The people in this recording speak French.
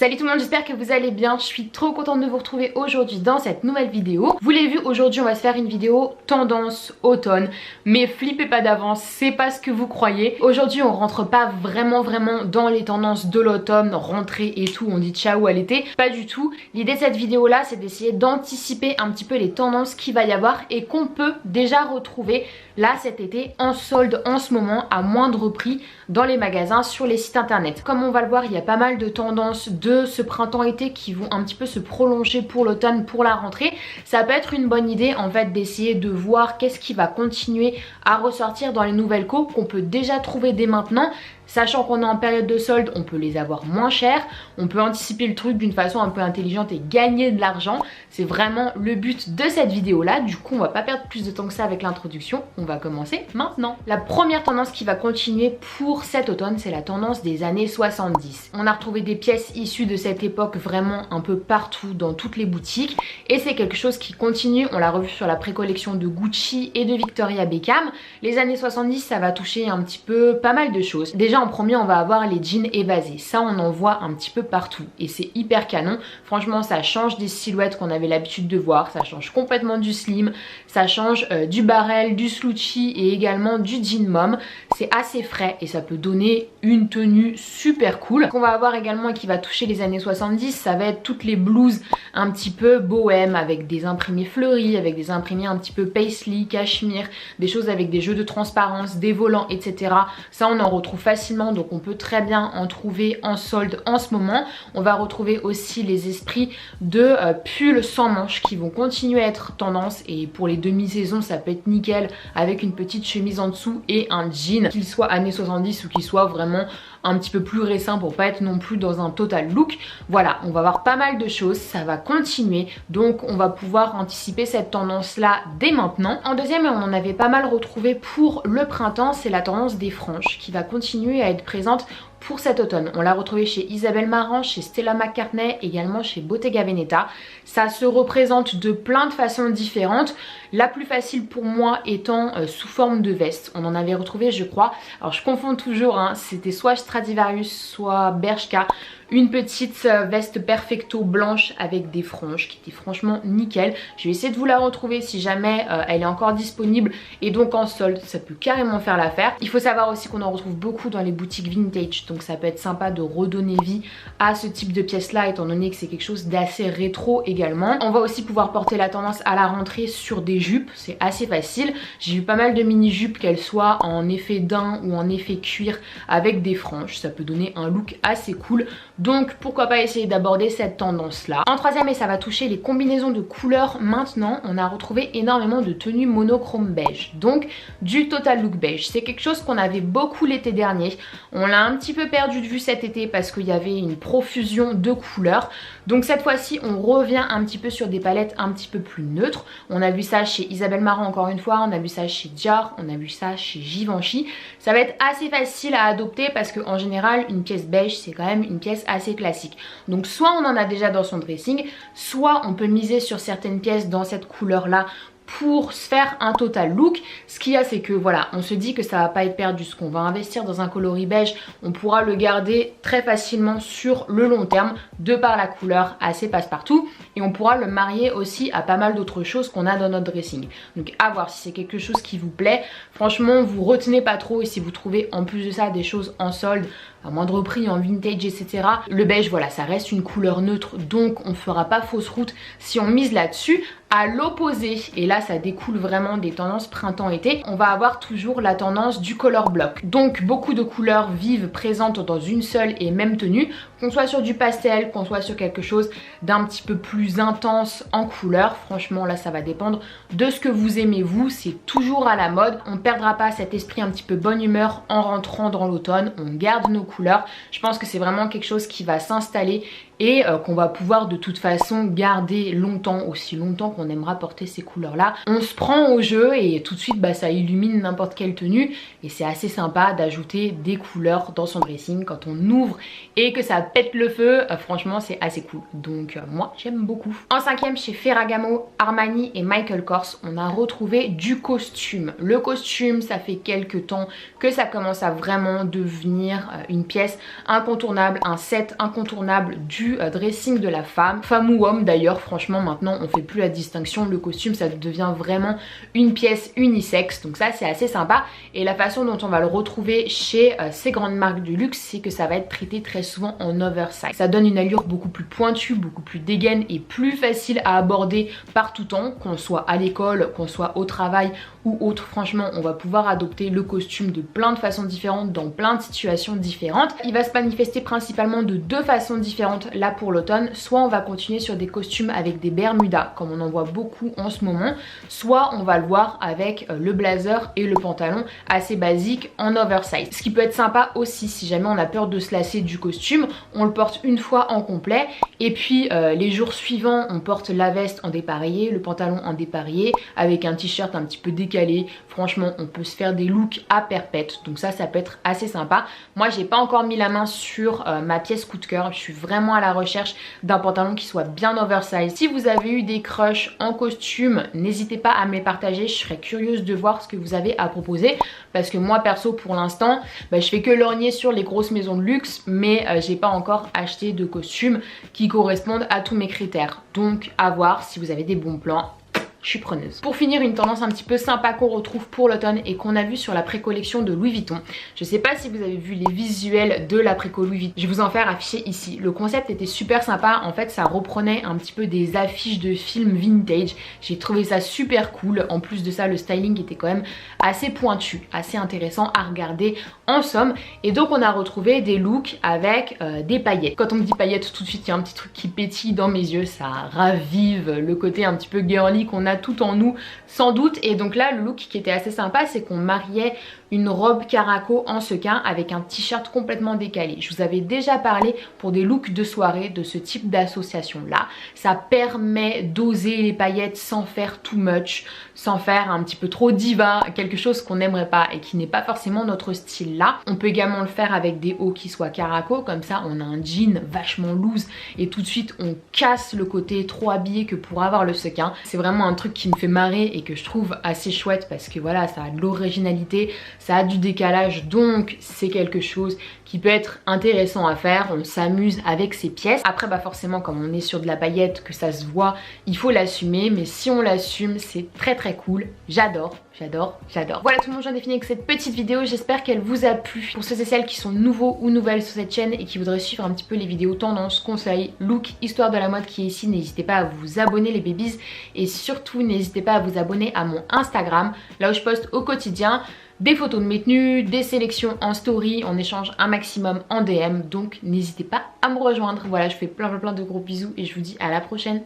Salut tout le monde, j'espère que vous allez bien. Je suis trop contente de vous retrouver aujourd'hui dans cette nouvelle vidéo. Vous l'avez vu, aujourd'hui on va se faire une vidéo tendance automne. Mais flippez pas d'avance, c'est pas ce que vous croyez. Aujourd'hui on rentre pas vraiment dans les tendances de l'automne, rentrée et tout, on dit ciao à l'été. Pas du tout. L'idée de cette vidéo là, c'est d'essayer d'anticiper un petit peu les tendances qu'il va y avoir et qu'on peut déjà retrouver là cet été en solde en ce moment à moindre prix dans les magasins, sur les sites internet. Comme on va le voir, il y a pas mal de tendances de ce printemps-été qui vont un petit peu se prolonger pour l'automne, pour la rentrée. Ça peut être une bonne idée en fait d'essayer de voir qu'est-ce qui va continuer à ressortir dans les nouvelles coques qu'on peut déjà trouver dès maintenant. Sachant qu'on est en période de solde, on peut les avoir moins chers, on peut anticiper le truc d'une façon un peu intelligente et gagner de l'argent. C'est vraiment le but de cette vidéo là. Du coup on va pas perdre plus de temps que ça avec l'introduction, on va commencer maintenant. La première tendance qui va continuer pour cet automne, c'est la tendance des années 70. On a retrouvé des pièces issues de cette époque vraiment un peu partout dans toutes les boutiques et c'est quelque chose qui continue. On l'a revu sur la pré-collection de Gucci et de Victoria Beckham. Les années 70 ça va toucher un petit peu pas mal de choses. Déjà en premier on va avoir les jeans évasés, ça on en voit un petit peu partout et c'est hyper canon. Franchement ça change des silhouettes qu'on avait l'habitude de voir, ça change complètement du slim, ça change du barrel, du slouchy et également du jean mom. C'est assez frais et ça peut donner une tenue super cool. Ce qu'on va avoir également et qui va toucher les années 70, ça va être toutes les blouses un petit peu bohème avec des imprimés fleuris, avec des imprimés un petit peu paisley, cachemire, des choses avec des jeux de transparence, des volants etc. Ça on en retrouve facilement, donc on peut très bien en trouver en solde en ce moment. On va retrouver aussi les esprits de pulls sans manches qui vont continuer à être tendance et pour les demi-saisons ça peut être nickel avec une petite chemise en dessous et un jean, qu'il soit années 70 ou qu'il soit vraiment un petit peu plus récent pour pas être non plus dans un total look. Voilà, on va voir pas mal de choses, ça va continuer, donc on va pouvoir anticiper cette tendance là dès maintenant. En deuxième, et on en avait pas mal retrouvé pour le printemps, c'est la tendance des franges qui va continuer à être présente pour cet automne. On l'a retrouvé chez Isabelle Marant, chez Stella McCartney, également chez Bottega Veneta. Ça se représente de plein de façons différentes. La plus facile pour moi étant sous forme de veste. On en avait retrouvé je crois, alors je confonds toujours, hein, c'était soit Stradivarius, soit Bershka. Une petite veste perfecto blanche avec des franges qui était franchement nickel. Je vais essayer de vous la retrouver si jamais elle est encore disponible et donc en solde, ça peut carrément faire l'affaire. Il faut savoir aussi qu'on en retrouve beaucoup dans les boutiques vintage, donc ça peut être sympa de redonner vie à ce type de pièces là étant donné que c'est quelque chose d'assez rétro également. On va aussi pouvoir porter la tendance à la rentrée sur des jupes, c'est assez facile. J'ai vu pas mal de mini jupes, qu'elles soient en effet daim ou en effet cuir avec des franges, ça peut donner un look assez cool. Donc pourquoi pas essayer d'aborder cette tendance là. En troisième, et ça va toucher les combinaisons de couleurs maintenant, on a retrouvé énormément de tenues monochrome beige. Donc du total look beige. C'est quelque chose qu'on avait beaucoup l'été dernier. On l'a un petit peu perdu de vue cet été parce qu'il y avait une profusion de couleurs. Donc cette fois-ci on revient un petit peu sur des palettes un petit peu plus neutres. On a vu ça chez Isabelle Marant encore une fois, on a vu ça chez Dior, on a vu ça chez Givenchy. Ça va être assez facile à adopter parce qu'en général une pièce beige c'est quand même une pièce assez classique. Donc soit on en a déjà dans son dressing, soit on peut miser sur certaines pièces dans cette couleur là pour se faire un total look. Ce qu'il y a c'est que voilà, on se dit que ça va pas être perdu, ce qu'on va investir dans un coloris beige, on pourra le garder très facilement sur le long terme de par la couleur assez passe-partout et on pourra le marier aussi à pas mal d'autres choses qu'on a dans notre dressing. Donc à voir si c'est quelque chose qui vous plaît. Franchement vous retenez pas trop et si vous trouvez en plus de ça des choses en solde à moindre prix, en vintage etc. Le beige voilà, ça reste une couleur neutre donc on fera pas fausse route si on mise là-dessus. À l'opposé, et là ça découle vraiment des tendances printemps-été, on va avoir toujours la tendance du color block. Donc beaucoup de couleurs vives présentes dans une seule et même tenue, qu'on soit sur du pastel, qu'on soit sur quelque chose d'un petit peu plus intense en couleur. Franchement là ça va dépendre de ce que vous aimez vous, c'est toujours à la mode. On ne perdra pas cet esprit un petit peu bonne humeur en rentrant dans l'automne, on garde nos couleurs. Je pense que c'est vraiment quelque chose qui va s'installer et qu'on va pouvoir de toute façon garder longtemps, aussi longtemps qu'on aimera porter ces couleurs là. On se prend au jeu et tout de suite bah, ça illumine n'importe quelle tenue et c'est assez sympa d'ajouter des couleurs dans son dressing quand on ouvre et que ça pète le feu. Franchement c'est assez cool, donc moi j'aime beaucoup. En cinquième, chez Ferragamo, Armani et Michael Kors, on a retrouvé du costume. Le costume, ça fait quelques temps que ça commence à vraiment devenir une pièce incontournable, un set incontournable du du dressing de la femme ou homme d'ailleurs. Franchement maintenant on fait plus la distinction, le costume ça devient vraiment une pièce unisexe, donc ça c'est assez sympa. Et la façon dont on va le retrouver chez ces grandes marques du luxe, c'est que ça va être traité très souvent en oversize. Ça donne une allure beaucoup plus pointue, beaucoup plus dégaine et plus facile à aborder par tout temps, qu'on soit à l'école, qu'on soit au travail ou autre. Franchement on va pouvoir adopter le costume de plein de façons différentes, dans plein de situations différentes. Il va se manifester principalement de deux façons différentes là pour l'automne. Soit on va continuer sur des costumes avec des bermudas comme on en voit beaucoup en ce moment, soit on va le voir avec le blazer et le pantalon assez basique en oversize. Ce qui peut être sympa aussi si jamais on a peur de se lasser du costume, on le porte une fois en complet et puis les jours suivants on porte la veste en dépareillé, le pantalon en dépareillé avec un t-shirt un petit peu décalé. Franchement on peut se faire des looks à perpète, donc ça peut être assez sympa. Moi j'ai pas encore mis la main sur ma pièce coup de cœur, je suis vraiment à la recherche d'un pantalon qui soit bien oversize. Si vous avez eu des crushs en costume, n'hésitez pas à me les partager, je serais curieuse de voir ce que vous avez à proposer parce que moi perso pour l'instant je fais que lorgner sur les grosses maisons de luxe, mais j'ai pas encore acheté de costumes qui correspondent à tous mes critères, donc à voir. Si vous avez des bons plans, je suis preneuse. Pour finir, une tendance un petit peu sympa qu'on retrouve pour l'automne et qu'on a vu sur la pré-collection de Louis Vuitton. Je sais pas si vous avez vu les visuels de la préco Louis Vuitton, je vais vous en faire afficher ici. Le concept était super sympa, en fait ça reprenait un petit peu des affiches de films vintage. J'ai trouvé ça super cool, en plus de ça le styling était quand même assez pointu, assez intéressant à regarder en somme. Et donc on a retrouvé des looks avec des paillettes. Quand on me dit paillettes, tout de suite il y a un petit truc qui pétille dans mes yeux, ça ravive le côté un petit peu girly qu'on a tout en nous sans doute. Et donc là le look qui était assez sympa, c'est qu'on mariait une robe caraco en sequin avec un t-shirt complètement décalé. Je vous avais déjà parlé pour des looks de soirée de ce type d'association là. Ça permet d'oser les paillettes sans faire too much, sans faire un petit peu trop diva, quelque chose qu'on n'aimerait pas et qui n'est pas forcément notre style là. On peut également le faire avec des hauts qui soient caraco, comme ça on a un jean vachement loose et tout de suite on casse le côté trop habillé que pour avoir le sequin. C'est vraiment un truc qui me fait marrer et que je trouve assez chouette parce que voilà, ça a de l'originalité, ça a du décalage, donc c'est quelque chose qui peut être intéressant à faire. On s'amuse avec ces pièces. Après forcément comme on est sur de la paillette, que ça se voit, il faut l'assumer, mais si on l'assume c'est très cool. J'adore. Voilà tout le monde, j'en ai fini avec cette petite vidéo, j'espère qu'elle vous a plu. Pour ceux et celles qui sont nouveaux ou nouvelles sur cette chaîne et qui voudraient suivre un petit peu les vidéos tendances, conseils, look, histoire de la mode qui est ici, n'hésitez pas à vous abonner les babies et surtout n'hésitez pas à vous abonner à mon Instagram, là où je poste au quotidien des photos de mes tenues, des sélections en story, on échange un maximum en DM, donc n'hésitez pas à me rejoindre. Voilà, je fais plein de gros bisous et je vous dis à la prochaine.